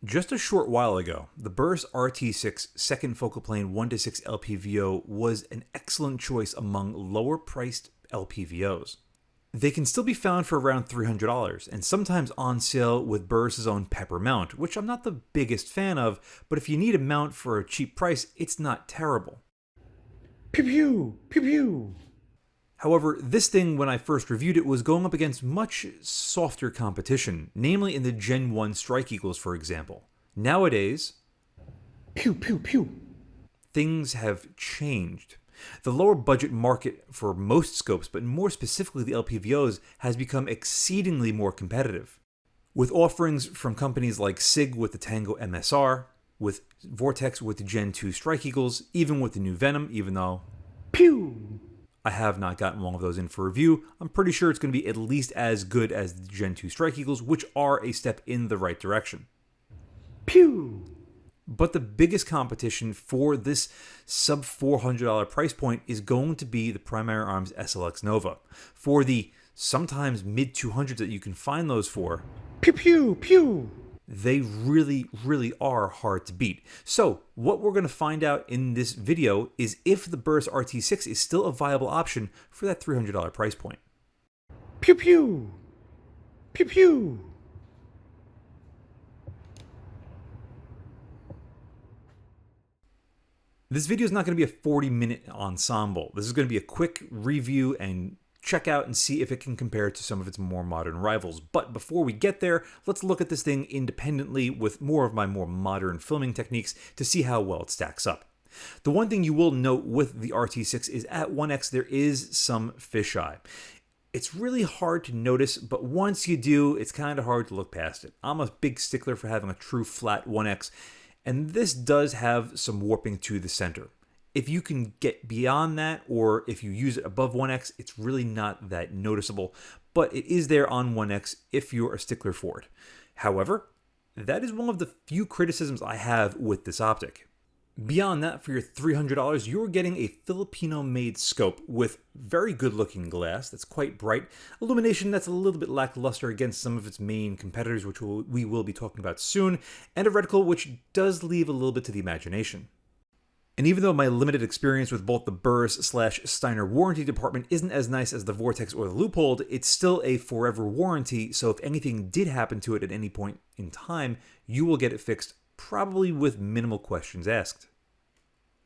Just a short while ago, the Burris RT6 second focal plane 1:6 lpvo was an excellent choice among lower-priced lpvos. They can still be found for around $300 and sometimes on sale with Burris' own Pepper mount, which I'm not the biggest fan of, but if you need a mount for a cheap price, it's not terrible. Pew pew, pew pew. However, this thing, when I first reviewed it, was going up against much softer competition, namely in the Gen 1 StrikeEagles, for example. Nowadays, Pew pew pew. things have changed. The lower budget market for most scopes, but more specifically the LPVOs, has become exceedingly more competitive. With offerings from companies like SIG with the Tango MSR, with Vortex with the Gen 2 StrikeEagles, even with the new Venom, even though Pew. I have not gotten one of those in for review. I'm pretty sure it's going to be at least as good as the Gen 2 StrikeEagles, which are a step in the right direction. Pew. But the biggest competition for this sub $400 price point is going to be the Primary Arms SLX Nova. For the sometimes mid 200s that you can find those for, Pew pew pew. they really are hard to beat. So what we're going to find out in this video is if the Burris RT6 is still a viable option for that $300 price point. Pew pew. Pew pew. This video is not going to be a 40-minute ensemble. This is going to be a quick review and check out and see if it can compare to some of its more modern rivals. But before we get there, let's look at this thing independently with more of my more modern filming techniques to see how well it stacks up. The one thing you will note with the RT6 is at 1x there is some fisheye. It's really hard to notice, but once you do, it's kind of hard to look past it. I'm a big stickler for having a true flat 1x, and this does have some warping to the center. If you can get beyond that, or if you use it above 1x, it's really not that noticeable, but it is there on 1x if you're a stickler for it. However, that is one of the few criticisms I have with this optic. Beyond that, for your $300, you're getting a Filipino-made scope with very good-looking glass that's quite bright, illumination that's a little bit lackluster against some of its main competitors, which we will be talking about soon, and a reticle which does leave a little bit to the imagination. And even though my limited experience with both the Burris/Steiner warranty department isn't as nice as the Vortex or the Loophole, it's still a forever warranty, so if anything did happen to it at any point in time, you will get it fixed, probably with minimal questions asked.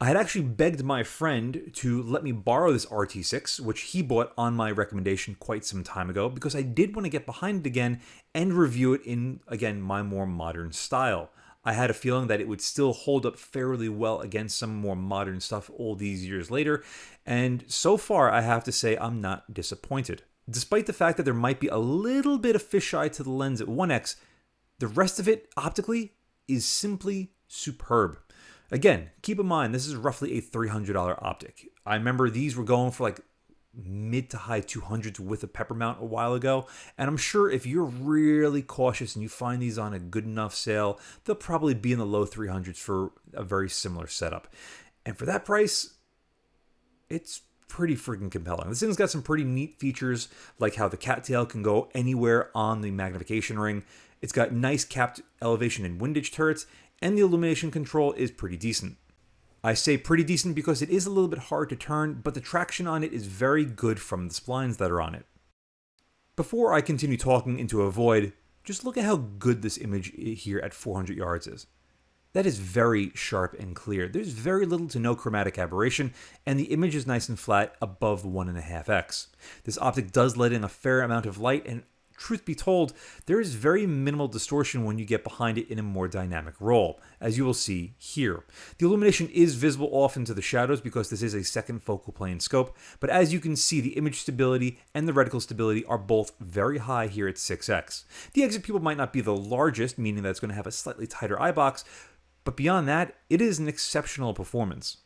I had actually begged my friend to let me borrow this RT6, which he bought on my recommendation quite some time ago, because I did want to get behind it again and review it in, again, my more modern style. I had a feeling that it would still hold up fairly well against some more modern stuff all these years later, and so far I have to say I'm not disappointed. Despite the fact that there might be a little bit of fisheye to the lens at 1x, the rest of it, optically, is simply superb. Again, keep in mind, this is roughly a $300 optic. I remember these were going for like mid to high 200s with a Pepper mount a while ago, and I'm sure if you're really cautious and you find these on a good enough sale, they'll probably be in the low 300s for a very similar setup. And for that price, it's pretty freaking compelling. This thing's got some pretty neat features, like how the cattail can go anywhere on the magnification ring. It's got nice capped elevation and windage turrets, and the illumination control is pretty decent. I say pretty decent because it is a little bit hard to turn, but the traction on it is very good from the splines that are on it. Before I continue talking into a void, just look at how good this image here at 400 yards is. That is very sharp and clear. There's very little to no chromatic aberration, and the image is nice and flat above 1.5x. This optic does let in a fair amount of light, and truth be told, there is very minimal distortion when you get behind it in a more dynamic role, as you will see here. The illumination is visible off into the shadows because this is a second focal plane scope, but as you can see, the image stability and the reticle stability are both very high here at 6x. The exit pupil might not be the largest, meaning that it's going to have a slightly tighter eye box, but beyond that, it is an exceptional performance.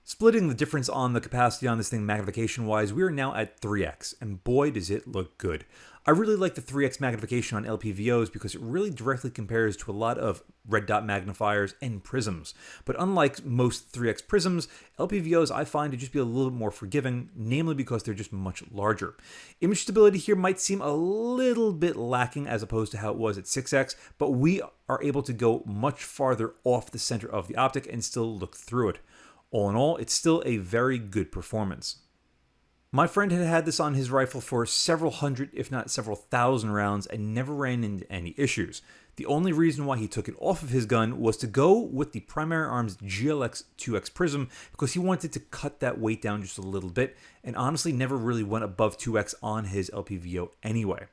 Splitting the difference on the capacity on this thing magnification-wise, we are now at 3x, and boy does it look good. I really like the 3x magnification on LPVOs because it really directly compares to a lot of red dot magnifiers and prisms. But unlike most 3x prisms, LPVOs I find to just be a little bit more forgiving, namely because they're just much larger. Image stability here might seem a little bit lacking as opposed to how it was at 6x, but we are able to go much farther off the center of the optic and still look through it. All in all, it's still a very good performance. My friend had had this on his rifle for several hundred, if not several thousand rounds, and never ran into any issues. The only reason why he took it off of his gun was to go with the Primary Arms GLX 2X Prism because he wanted to cut that weight down just a little bit, and honestly never really went above 2X on his LPVO anyway.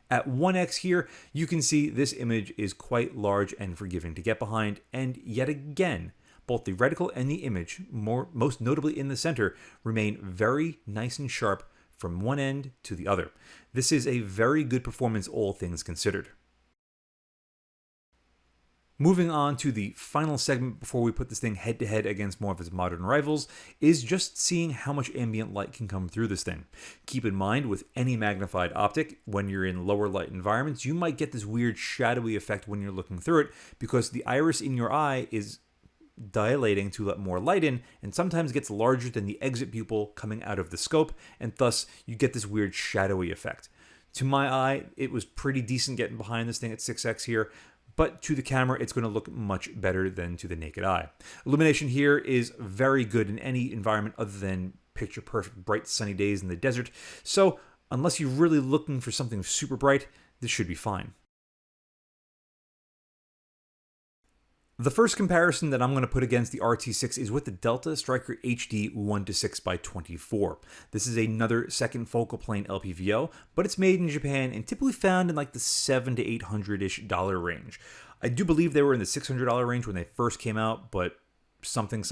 At 1X here, you can see this image is quite large and forgiving to get behind, and yet again, both the reticle and the image, most notably in the center, remain very nice and sharp from one end to the other. This is a very good performance, all things considered. Moving on to the final segment before we put this thing head to head against more of its modern rivals is just seeing how much ambient light can come through this thing. Keep in mind, with any magnified optic, when you're in lower light environments, you might get this weird shadowy effect when you're looking through it because the iris in your eye is dilating to let more light in and sometimes gets larger than the exit pupil coming out of the scope, and thus you get this weird shadowy effect. To my eye, it was pretty decent getting behind this thing at 6x here, but to the camera, it's going to look much better than to the naked eye. Illumination here is very good in any environment other than picture perfect bright sunny days in the desert, so unless you're really looking for something super bright, this should be fine. The first comparison that I'm going to put against the RT6 is with the Delta Stryker HD 1:6x24. This is another second focal plane LPVO, but it's made in Japan and typically found in like the $700 to $800-ish range. I do believe they were in the $600 range when they first came out, but something,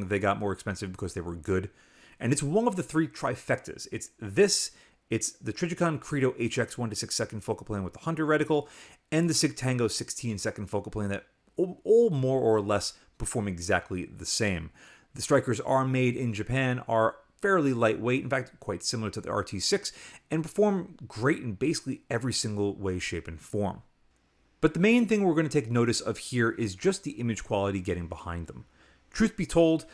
they got more expensive because they were good. And it's one of the three trifectas. It's the Trijicon Credo HX 1:6 second focal plane with the Hunter reticle, and the Sig Tango 16 second focal plane that all more or less perform exactly the same. The Strykers are made in Japan, are fairly lightweight, in fact quite similar to the RT6, and perform great in basically every single way, shape, and form. But the main thing we're going to take notice of here is just the image quality getting behind them. Truth be told,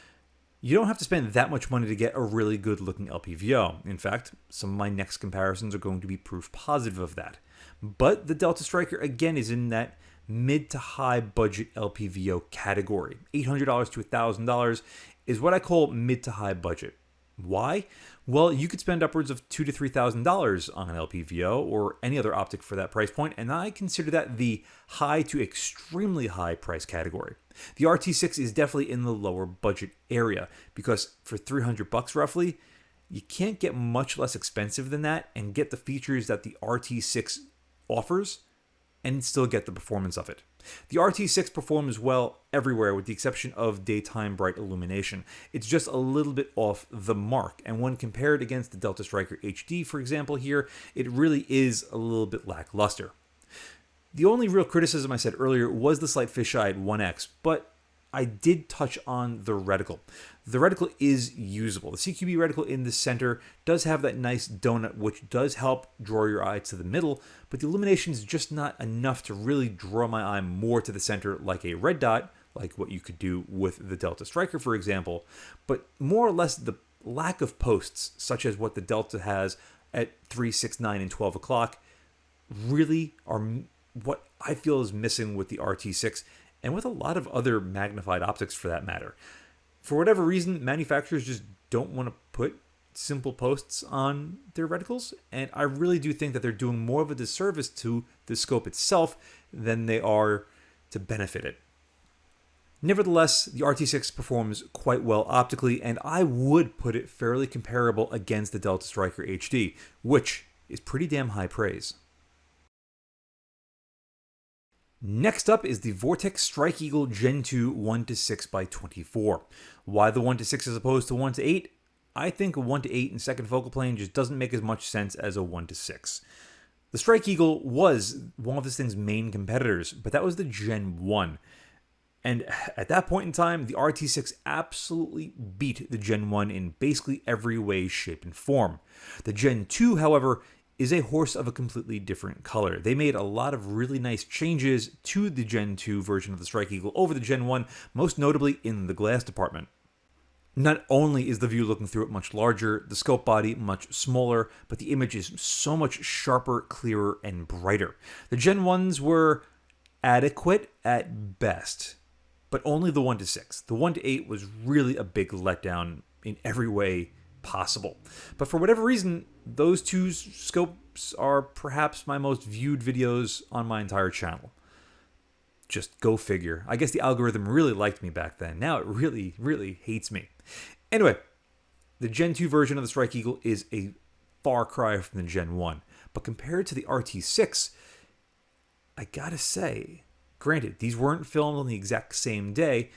you don't have to spend that much money to get a really good looking LPVO. In fact, some of my next comparisons are going to be proof positive of that. But the Delta Stryker again is in that mid to high budget LPVO category. $800 to $1,000 is what I call mid to high budget. Why? Well, you could spend upwards of $2,000 to $3,000 on an LPVO or any other optic for that price point, and I consider that the high to extremely high price category. The RT6 is definitely in the lower budget area because for $300 roughly, you can't get much less expensive than that and get the features that the RT6 offers and still get the performance of it. The RT6 performs well everywhere with the exception of daytime bright illumination. It's just a little bit off the mark, and when compared against the Delta Stryker HD, for example here, it really is a little bit lackluster. The only real criticism I said earlier was the slight fisheye at 1x, but I did touch on the reticle. The reticle is usable. The CQB reticle in the center does have that nice donut, which does help draw your eye to the middle, but the illumination is just not enough to really draw my eye more to the center like a red dot, like what you could do with the Delta Stryker, for example, but more or less the lack of posts, such as what the Delta has at 3, 6, 9, and 12 o'clock, really are what I feel is missing with the RT6 and with a lot of other magnified optics for that matter. For whatever reason, manufacturers just don't want to put simple posts on their reticles, and I really do think that they're doing more of a disservice to the scope itself than they are to benefit it. Nevertheless, the RT6 performs quite well optically, and I would put it fairly comparable against the Delta Stryker HD, which is pretty damn high praise. Next up is the Vortex StrikeEagle Gen 2 1:6x24. Why the 1:6 as opposed to 1:8? I think a 1:8 in second focal plane just doesn't make as much sense as a 1:6. The StrikeEagle was one of this thing's main competitors, but that was the Gen 1. And at that point in time, the RT6 absolutely beat the Gen 1 in basically every way, shape, and form. The Gen 2, however, is a horse of a completely different color. They made a lot of really nice changes to the Gen 2 version of the StrikeEagle over the Gen 1, most notably in the glass department. Not only is the view looking through it much larger, the scope body much smaller, but the image is so much sharper, clearer, and brighter. The Gen 1s were adequate at best, but only the 1-6. The 1-8 was really a big letdown in every way possible. But for whatever reason, those two scopes are perhaps my most viewed videos on my entire channel. Just go figure. I guess the algorithm really liked me back then. Now it really, really hates me. Anyway, the Gen 2 version of the StrikeEagle is a far cry from the Gen 1. But compared to the RT6, I gotta say, granted, these weren't filmed on the exact same day,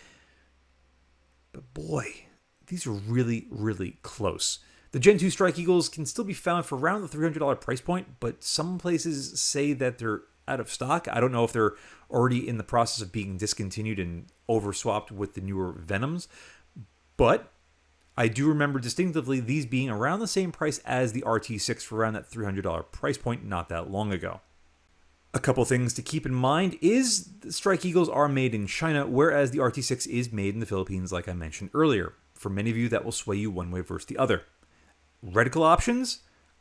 but boy, these are really, really close. The Gen 2 StrikeEagles can still be found for around the $300 price point, but some places say that they're out of stock. I don't know if they're already in the process of being discontinued and overswapped with the newer Venoms, but I do remember distinctively these being around the same price as the RT6 for around that $300 price point not that long ago. A couple things to keep in mind is the StrikeEagles are made in China, whereas the RT6 is made in the Philippines, like I mentioned earlier. For many of you, that will sway you one way versus the other. Reticle options,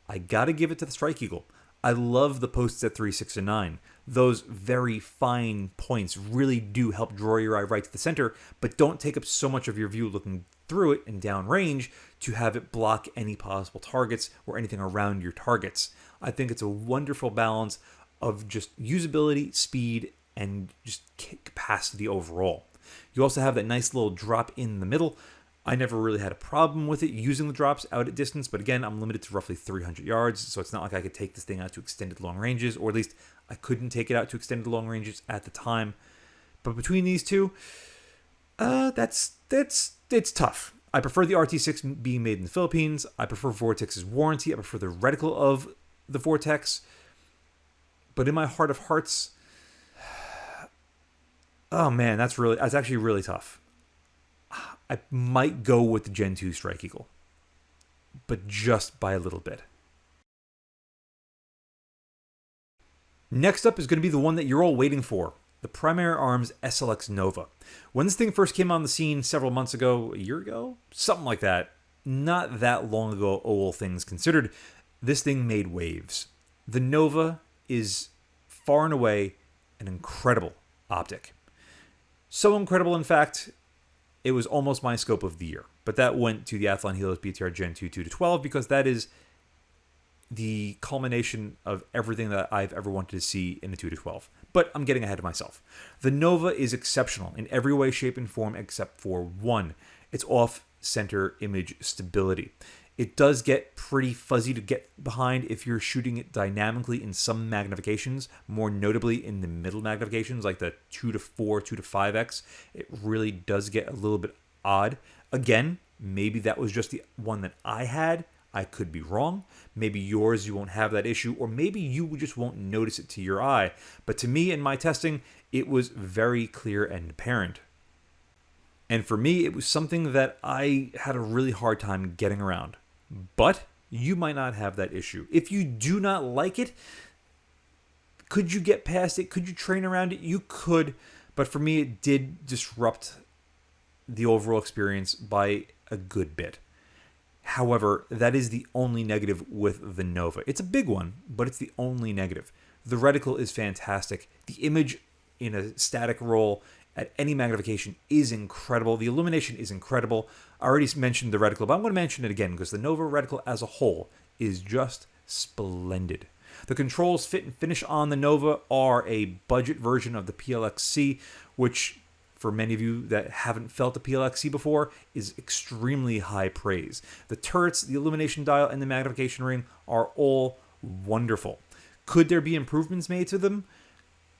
I gotta give it to the StrikeEagle. I love the posts at 3, 6, and 9. Those very fine points really do help draw your eye right to the center, but don't take up so much of your view looking through it and downrange to have it block any possible targets or anything around your targets. I think it's a wonderful balance of just usability, speed, and just capacity overall. You also have that nice little drop in the middle. I never really had a problem with it using the drops out at distance, but again, I'm limited to roughly 300 yards, so it's not like I could take this thing out to extended long ranges, or at least I couldn't take it out to extended long ranges at the time. But between these two, it's tough. I prefer the RT6 being made in the Philippines. I prefer Vortex's warranty. I prefer the reticle of the Vortex. But in my heart of hearts, oh man, that's actually really tough. I might go with the Gen 2 StrikeEagle, but just by a little bit. Next up is going to be the one that you're all waiting for, the Primary Arms SLX Nova. When this thing first came on the scene several months ago, a year ago, something like that, not that long ago, all things considered, this thing made waves. The Nova is far and away an incredible optic. So incredible, in fact, it was almost my scope of the year. But that went to the Athlon Helios BTR Gen 2 2-12 because that is the culmination of everything that I've ever wanted to see in a 2-12. But I'm getting ahead of myself. The Nova is exceptional in every way, shape, and form except for one. It's off-center image stability. It does get pretty fuzzy to get behind if you're shooting it dynamically in some magnifications, more notably in the middle magnifications like the 2-4, 2-5x. It really does get a little bit odd. Again, maybe that was just the one that I had. I could be wrong. Maybe yours, you won't have that issue, or maybe you just won't notice it to your eye. But to me, in my testing, it was very clear and apparent. And for me, it was something that I had a really hard time getting around. But you might not have that issue. If you do not like it, could you get past it? Could you train around it? You could. But for me, it did disrupt the overall experience by a good bit. However, that is the only negative with the Nova. It's a big one, but it's the only negative. The reticle is fantastic. The image in a static roll at any magnification is incredible. The illumination is incredible. I already mentioned the reticle, but I'm going to mention it again because the Nova reticle as a whole is just splendid. The controls, fit, and finish on the Nova are a budget version of the PLX-C, which for many of you that haven't felt the PLX-C before is extremely high praise. The turrets, the illumination dial, and the magnification ring are all wonderful. Could there be improvements made to them?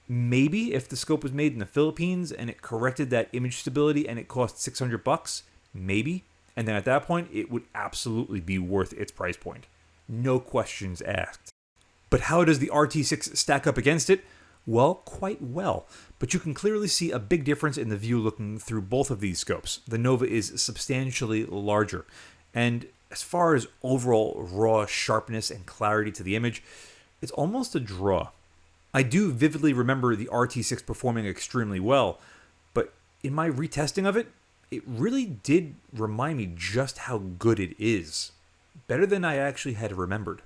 Maybe if the scope was made in the Philippines and it corrected that image stability and it cost $600, maybe. And then at that point, it would absolutely be worth its price point. No questions asked. But how does the RT6 stack up against it? Well, quite well. But you can clearly see a big difference in the view looking through both of these scopes. The Nova is substantially larger. And as far as overall raw sharpness and clarity to the image, it's almost a draw. I do vividly remember the RT6 performing extremely well, but in my retesting of it, it really did remind me just how good it is. Better than I actually had remembered.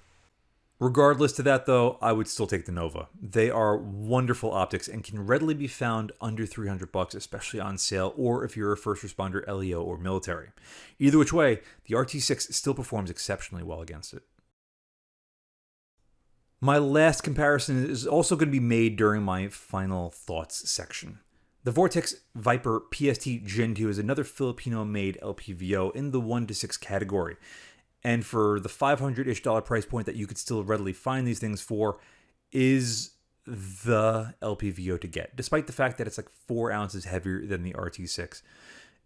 Regardless to that though, I would still take the Nova. They are wonderful optics and can readily be found under $300, especially on sale, or if you're a first responder, LEO, or military. Either which way, the RT6 still performs exceptionally well against it. My last comparison is also going to be made during my final thoughts section. The Vortex Viper PST Gen 2 is another Filipino-made LPVO in the 1 to 6 category. And for the $500-ish price point that you could still readily find these things for, is the LPVO to get. Despite the fact that it's like 4 ounces heavier than the RT6,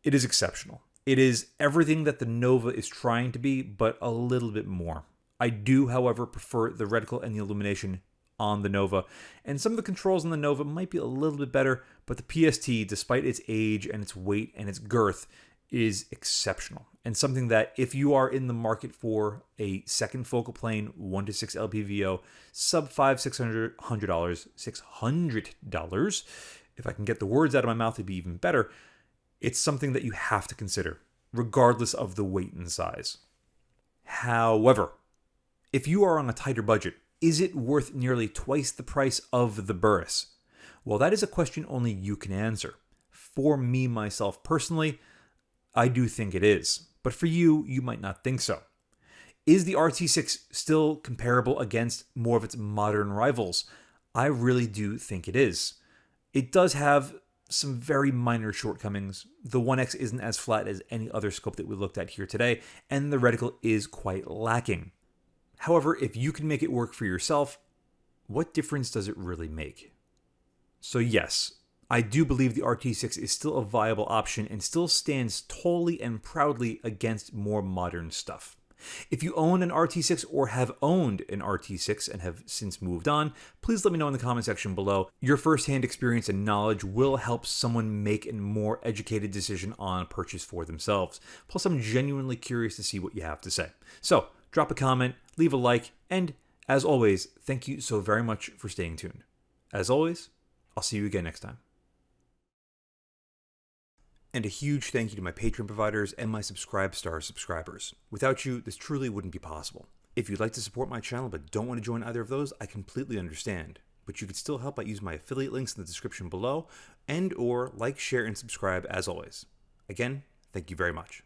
it is exceptional. It is everything that the Nova is trying to be, but a little bit more. I do, however, prefer the reticle and the illumination on the Nova, and some of the controls on the Nova might be a little bit better, but the PST, despite its age and its weight and its girth, is exceptional, and something that if you are in the market for a second focal plane 1 to 6 LPVO, sub $600, $600, if I can get the words out of my mouth, it'd be even better. It's something that you have to consider, regardless of the weight and size. However, if you are on a tighter budget, is it worth nearly twice the price of the Burris? Well, that is a question only you can answer. For me, myself personally, I do think it is. But for you, you might not think so. Is the RT6 still comparable against more of its modern rivals? I really do think it is. It does have some very minor shortcomings. The 1X isn't as flat as any other scope that we looked at here today, and the reticle is quite lacking. However, if you can make it work for yourself, what difference does it really make? So yes, I do believe the RT6 is still a viable option and still stands tallly and proudly against more modern stuff. If you own an RT6 or have owned an RT6 and have since moved on, please let me know in the comment section below. Your firsthand experience and knowledge will help someone make a more educated decision on purchase for themselves. Plus, I'm genuinely curious to see what you have to say. So, drop a comment, leave a like, and as always, thank you so very much for staying tuned. As always, I'll see you again next time. And a huge thank you to my Patreon providers and my Subscribe subscribers. Without you, this truly wouldn't be possible. If you'd like to support my channel but don't want to join either of those, I completely understand. But you can still help by using my affiliate links in the description below, and or like, share, and subscribe as always. Again, thank you very much.